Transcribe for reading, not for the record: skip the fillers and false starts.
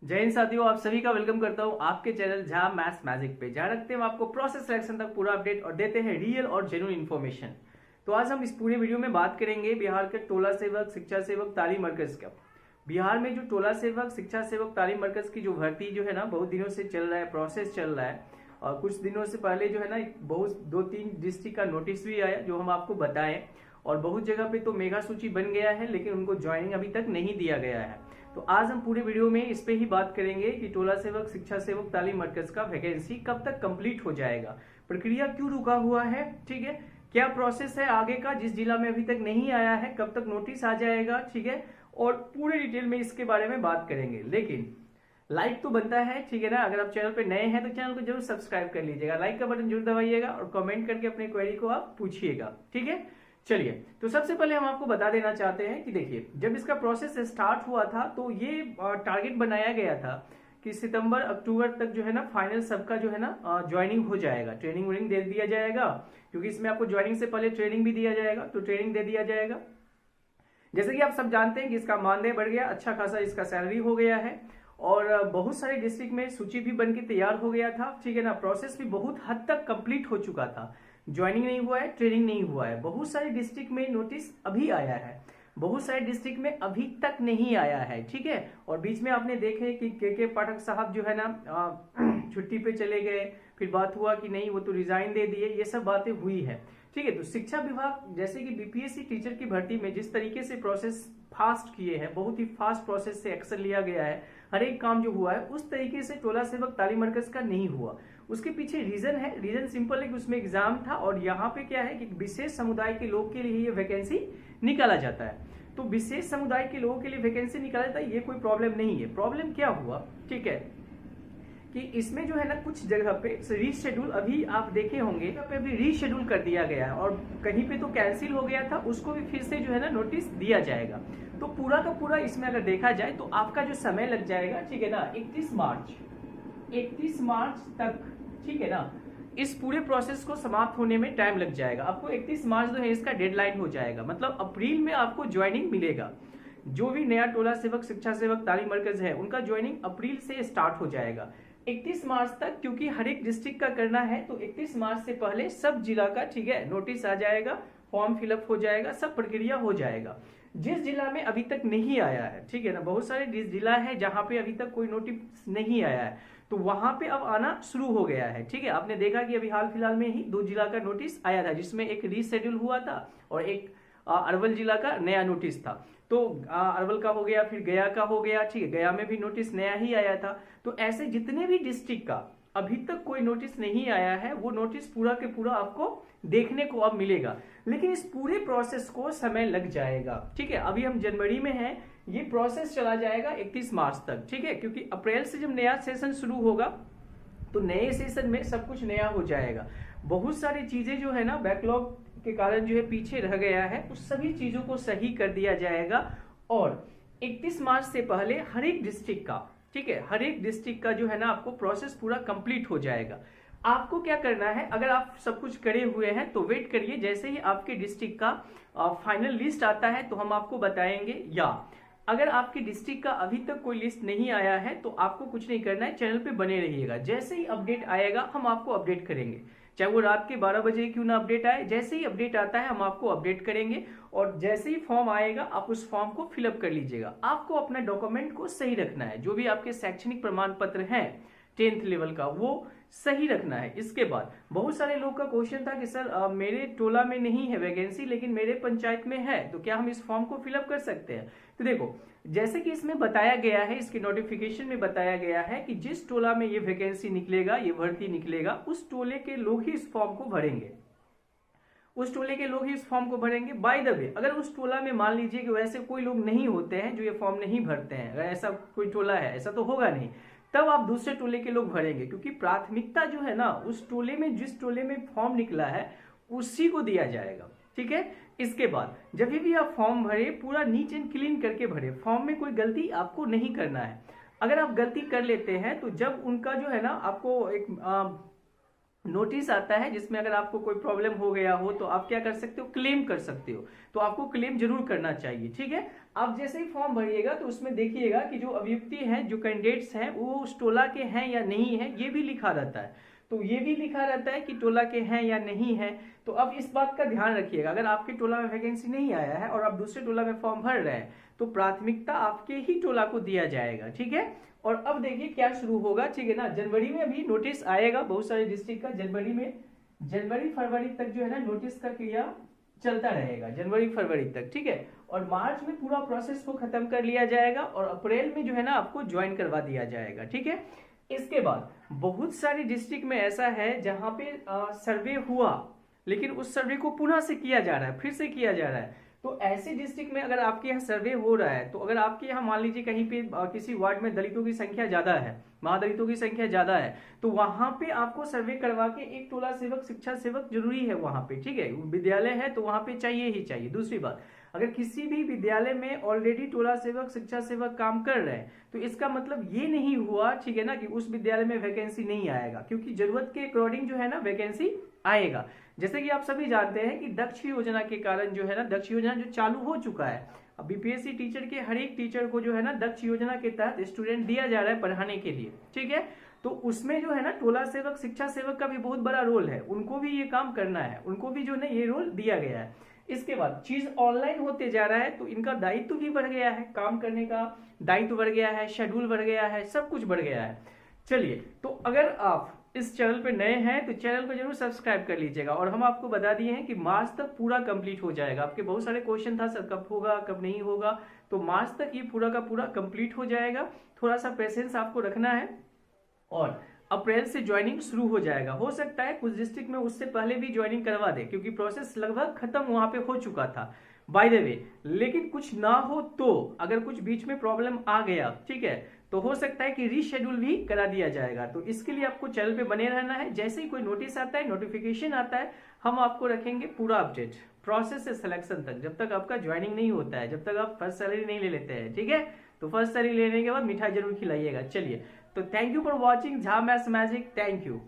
जय हिंद साथियों, आप सभी का वेलकम करता हूं आपके चैनल जहां मैथ्स मैजिक पे। जहां रखते हैं हम आपको प्रोसेस सिलेक्शन तक पूरा अपडेट और देते हैं रियल और जेन्युइन इन्फॉर्मेशन। तो आज हम इस पूरे वीडियो में बात करेंगे बिहार के टोला सेवक, शिक्षा सेवक, तालीम मरकज का। बिहार में जो टोला सेवक, शिक्षा सेवक, तालीम मरकज की जो भर्ती जो है ना बहुत दिनों से चल रहा है, प्रोसेस चल रहा है। और कुछ दिनों से पहले जो है ना बहुत 2-3 डिस्ट्रिक्ट का नोटिस भी आया जो हम आपको बताएं। और बहुत जगह पे तो मेगा सूची बन गया है, लेकिन उनको ज्वाइनिंग अभी तक नहीं दिया गया है। तो आज हम पूरे वीडियो में इस पे ही बात करेंगे कि टोला सेवक, शिक्षा सेवक, तालीम मरकज का वैकेंसी कब तक कंप्लीट हो जाएगा, प्रक्रिया क्यों रुका हुआ है, ठीक है, क्या प्रोसेस है आगे का, जिस जिला में अभी तक नहीं आया है कब तक नोटिस आ जाएगा, ठीक है। और पूरे डिटेल में इसके बारे में बात करेंगे। लेकिन लाइक तो बनता है, ठीक है ना। अगर आप चैनल पे नए हैं तो चैनल को जरूर सब्सक्राइब कर लीजिएगा, लाइक का बटन जरूर दबाइएगा और कमेंट करके अपने क्वेरी को आप पूछिएगा, ठीक है। चलिए, तो सबसे पहले हम आपको बता देना चाहते हैं कि देखिए, जब इसका प्रोसेस स्टार्ट हुआ था तो ये टारगेट बनाया गया था कि सितंबर अक्टूबर तक जो है ना फाइनल सबका जो है ना ज्वाइनिंग हो जाएगा, ट्रेनिंग व्रेनिंग दे दिया जाएगा। क्योंकि इसमें आपको ज्वाइनिंग से पहले ट्रेनिंग भी दिया जाएगा, तो ट्रेनिंग दे दिया जाएगा। जैसे कि आप सब जानते हैं कि इसका मानदेय बढ़ गया, अच्छा खासा इसका सैलरी हो गया है। और बहुत सारे डिस्ट्रिक्ट में सूची भी बन के तैयार हो गया था, ठीक है ना। प्रोसेस भी बहुत हद तक कंप्लीट हो चुका था। ज्वाइनिंग नहीं हुआ है, ट्रेनिंग नहीं हुआ है। बहुत सारे डिस्ट्रिक्ट में नोटिस अभी आया है, बहुत सारे डिस्ट्रिक्ट में अभी तक नहीं आया है, ठीक है। और बीच में आपने देखे कि के पाठक साहब जो है ना छुट्टी पे चले गए, फिर बात हुआ कि नहीं वो तो रिजाइन दे दिए, ये सब बातें हुई है, ठीक है। तो शिक्षा विभाग जैसे कि बीपीएससी टीचर की भर्ती में जिस तरीके से प्रोसेस फास्ट किए हैं, बहुत ही फास्ट प्रोसेस से एक्शन लिया गया है, हर एक काम जो हुआ है उस तरीके से टोला सेवक, तालीम मरकज का नहीं हुआ। उसके पीछे रीजन है, रीजन सिंपल है कि उसमें एग्जाम था और यहाँ पे क्या है कि विशेष समुदाय के लोग के लिए ये वैकेंसी निकाला जाता है। तो विशेष समुदाय के लोगों के लिए वैकेंसी निकाला जाता है, ये कोई प्रॉब्लम नहीं है। प्रॉब्लम क्या हुआ, ठीक है, कि इसमें जो है ना कुछ जगह पे रीशेड्यूल, अभी आप देखे होंगे पे अभी रीशेड्यूल कर दिया गया है और कहीं पे तो कैंसिल हो गया था, उसको भी फिर से जो है ना नोटिस दिया जाएगा। तो पूरा का पूरा इसमें अगर देखा जाए तो आपका जो समय लग जाएगा, ठीक है ना, 31 मार्च तक, ठीक है ना, इस पूरे प्रोसेस को समाप्त होने में टाइम लग जाएगा। आपको 31 मार्च जो है इसका डेडलाइन हो जाएगा, मतलब अप्रैल में आपको ज्वाइनिंग मिलेगा। जो भी नया टोला सेवक, शिक्षा सेवक, तालीम मरकज है उनका ज्वाइनिंग अप्रैल से स्टार्ट हो जाएगा 31 मार्च तक। क्योंकि हर एक डिस्ट्रिक्ट का करना है तो 31 मार्च से पहले सब जिला का, ठीक है, नोटिस आ जाएगा, फॉर्म फिलअप हो जाएगा, सब प्रक्रिया हो जाएगा। जिस जिला में अभी तक नहीं आया है, ठीक है ना, बहुत सारे जिला है जहां पे अभी तक कोई नोटिस नहीं आया है, तो वहां पे अब आना शुरू हो गया है, ठीक है। आपने देखा कि अभी हाल फिलहाल में ही 2 जिला का नोटिस आया था, जिसमें एक रीशेड्यूल हुआ था और एक अरवल जिला का नया नोटिस था। तो अरवल का हो गया, फिर गया का हो गया, ठीक है, गया में भी नोटिस नया ही आया था। तो ऐसे जितने भी डिस्ट्रिक्ट का अभी तक कोई नोटिस नहीं आया है, वो नोटिस पूरा के पूरा आपको देखने को अब मिलेगा। लेकिन इस पूरे प्रोसेस को समय लग जाएगा, ठीक है। अभी हम जनवरी में हैं, ये प्रोसेस चला जाएगा 31 मार्च तक, ठीक है। क्योंकि अप्रैल से जब नया सेशन शुरू होगा तो नए सेशन में सब कुछ नया हो जाएगा। बहुत सारी चीजें जो है ना बैकलॉग के कारण जो है पीछे रह गया है, उस सभी चीजों को सही कर दिया जाएगा। और 31 मार्च से पहले हर एक डिस्ट्रिक्ट का, ठीक है, हर एक डिस्ट्रिक्ट का जो है ना आपको प्रोसेस पूरा कंप्लीट हो जाएगा। आपको क्या करना है, अगर आप सब कुछ करे हुए हैं तो वेट करिए, जैसे ही आपके डिस्ट्रिक्ट का फाइनल लिस्ट आता है तो हम आपको बताएंगे। या अगर आपके डिस्ट्रिक्ट का अभी तक कोई लिस्ट नहीं आया है तो आपको कुछ नहीं करना है, चैनल पे बने रहिएगा। जैसे ही अपडेट आएगा हम आपको अपडेट करेंगे, चाहे वो रात के 12 बजे क्यों ना अपडेट आए। जैसे ही अपडेट आता है हम आपको अपडेट करेंगे और जैसे ही फॉर्म आएगा आप उस फॉर्म को फिलअप कर लीजिएगा। आपको अपना डॉक्यूमेंट को सही रखना है, जो भी आपके शैक्षणिक प्रमाण पत्र हैं 10th लेवल का वो सही रखना है। इसके बाद बहुत सारे लोग का क्वेश्चन था कि सर मेरे टोला में नहीं है वैकेंसी लेकिन मेरे पंचायत में है, तो क्या हम इस फॉर्म को फिलअप कर सकते हैं। तो देखो, जैसे कि इसमें बताया गया है, इसके नोटिफिकेशन में बताया गया है कि जिस टोला में ये वैकेंसी निकलेगा, ये भर्ती निकलेगा, उस टोले के लोग ही इस फॉर्म को भरेंगे, उस टोले के लोग ही इस फॉर्म को भरेंगे। बाय द वे, अगर उस टोला में मान लीजिए कि वैसे कोई लोग नहीं होते हैं जो ये फॉर्म नहीं भरते हैं, अगर ऐसा कोई टोला है, ऐसा तो होगा नहीं, तब आप दूसरे टोले के लोग भरेंगे। क्योंकि प्राथमिकता जो है ना उस टोले में, जिस टोले में फॉर्म निकला है उसी को दिया जाएगा, ठीक है। इसके बाद जब भी आप फॉर्म भरे पूरा नीट एंड क्लीन करके भरे, फॉर्म में कोई गलती आपको नहीं करना है। अगर आप गलती कर लेते हैं तो जब उनका जो है ना आपको एक नोटिस आता है जिसमें अगर आपको कोई प्रॉब्लम हो गया हो तो आप क्या कर सकते हो, क्लेम कर सकते हो। तो आपको क्लेम जरूर करना चाहिए, ठीक है। आप जैसे ही फॉर्म भरिएगा तो उसमें देखिएगा कि जो अभियुक्ति हैं, जो कैंडिडेट्स हैं, वो उस टोला के हैं या नहीं है, ये भी लिखा रहता है। तो ये भी लिखा रहता है कि टोला के हैं या नहीं है। तो अब इस बात का ध्यान रखिएगा, अगर आपके टोला में वैकेंसी नहीं आया है और आप दूसरे टोला में फॉर्म भर रहे हैं तो प्राथमिकता आपके ही टोला को दिया जाएगा, ठीक है। और अब देखिए क्या शुरू होगा, ठीक है ना। जनवरी में अभी नोटिस आएगा बहुत सारे डिस्ट्रिक्ट का, जनवरी फरवरी तक जो है ना नोटिस का क्रिया चलता रहेगा, जनवरी फरवरी तक, ठीक है। और मार्च में पूरा प्रोसेस को खत्म कर लिया जाएगा और अप्रैल में जो है ना आपको ज्वाइन करवा दिया जाएगा, ठीक है। इसके बाद बहुत सारे डिस्ट्रिक्ट में ऐसा है जहां पे सर्वे हुआ लेकिन उस सर्वे को पुनः से किया जा रहा है, फिर से किया जा रहा है। तो ऐसे डिस्ट्रिक्ट में अगर आपके यहाँ सर्वे हो रहा है, तो अगर आपके यहाँ मान लीजिए कहीं पे किसी वार्ड में दलितों की संख्या ज्यादा है, महादलितों की संख्या ज्यादा है, तो वहां पे आपको सर्वे करवा के एक टोला सेवक, शिक्षा सेवक जरूरी है वहां पे, ठीक है। विद्यालय है तो वहां पे चाहिए ही चाहिए। दूसरी बात, अगर किसी भी विद्यालय में ऑलरेडी टोला सेवक, शिक्षा सेवक काम कर रहे हैं तो इसका मतलब ये नहीं हुआ, ठीक है ना, कि उस विद्यालय में वैकेंसी नहीं आएगा, क्योंकि जरूरत के अकॉर्डिंग जो है ना वैकेंसी आएगा। जैसे कि आप सभी जानते हैं कि दक्ष योजना के कारण जो है ना, दक्ष योजना जो चालू हो चुका है, अब बीपीएससी टीचर के हर एक टीचर को जो है ना दक्ष योजना के तहत स्टूडेंट दिया जा रहा है पढ़ाने के लिए, ठीक है। तो उसमें जो है ना टोला सेवक, शिक्षा सेवक का भी बहुत बड़ा रोल है, उनको भी ये काम करना है, उनको भी जो है ये रोल दिया गया है। इसके बाद चीज ऑनलाइन होते जा रहा है तो इनका दायित्व भी बढ़ गया है, काम करने का दायित्व बढ़ गया है, शेड्यूल बढ़ गया है, सब कुछ बढ़ गया है। चलिए, तो अगर आप इस चैनल पे नए हैं तो चैनल को जरूर सब्सक्राइब कर लीजिएगा। और हम आपको बता दिए हैं कि मार्च तक पूरा कंप्लीट हो जाएगा। आपके बहुत सारे क्वेश्चन था सर कब होगा कब नहीं होगा, तो मार्च तक ये पूरा का पूरा कंप्लीट हो जाएगा। थोड़ा सा पेशेंस आपको रखना है और अप्रैल से ज्वाइनिंग शुरू हो जाएगा। हो सकता है कुछ डिस्ट्रिक्ट में उससे पहले भी ज्वाइनिंग करवा दे, क्योंकि प्रोसेस लगभग खत्म वहां पे हो चुका था बाय द वे। लेकिन कुछ ना हो तो अगर कुछ बीच में प्रॉब्लम आ गया, ठीक है, तो हो सकता है कि रीशेड्यूल भी करा दिया जाएगा। तो इसके लिए आपको चैनल पे बने रहना है। जैसे ही कोई नोटिस आता है, नोटिफिकेशन आता है, हम आपको रखेंगे पूरा अपडेट प्रोसेस से सिलेक्शन तक, जब तक आपका ज्वाइनिंग नहीं होता है, जब तक आप फर्स्ट सैलरी नहीं ले लेते हैं, ठीक है। तो फर्स्ट सैलरी लेने के बाद मिठाई जरूर खिलाइएगा। चलिए, तो thank you for watching Jha maths magic, thank you.